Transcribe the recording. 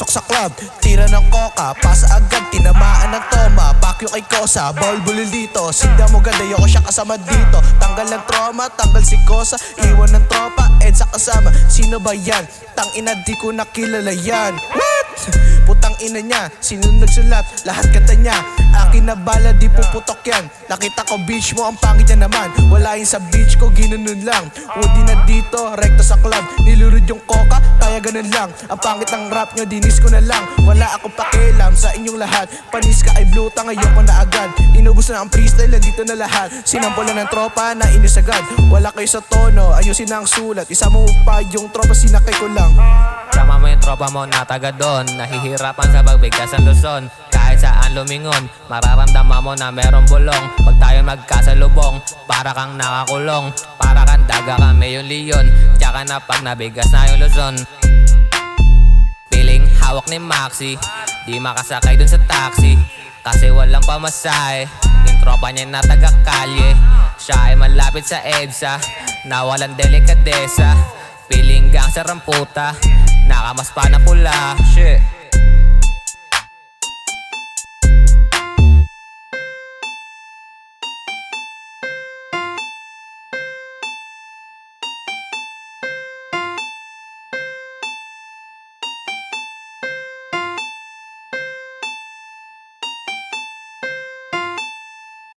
Pasok sa club, tira ng coca, pasa agad, tinamaan ng toma. Pakyo kay Kosa, ball bulil dito. Sigda mo ganda, ayoko siya kasama dito. Tanggal ng trauma, tanggal si Kosa. Iwan ng tropa, EDSA kasama. Sino ba yan? Tang ina, di ko nakilala yan. What? Putang ina niya, sino nagsulat? Lahat kanta niya, akin na bala, di puputok yan. Nakita ko beach mo, ang pangit niya naman. Wala yun sa beach ko, ginanon lang. Udi na dito, rekto sa club. Nilurod yung coca, kaya ganun lang. Ang pangit ng rap nyo, dinis ko na lang. Wala akong pakialam sa inyong lahat. Panis ka ay bluta, ngayon ko na agad. Inubos na ang freestyle, dito na lahat. Sinampol na ng tropa, na inis agad. Wala kayo sa tono, ayusin na ang sulat. Isa mo pa yung tropa, sinakay ko lang. Sama mo yung tropa mo na taga doon. Nahihirapan sa pagbigkas ng Luzon. Kahit saan lumingon, mararamdaman mo na merong bulong. Pag tayo magkasalubong, para kang nakakulong. Para kang daga, kami yung leon. Tsaka na pag nabigas na yung Luzon. Piling hawak ni Maxi, di makasakay dun sa taxi. Kasi walang pamasahe. Yung tropa niya na taga kalye. Siya ay malapit sa EDSA, na walang delikadesa. Piling gangster ang puta, nakamaspa na pula. Shit.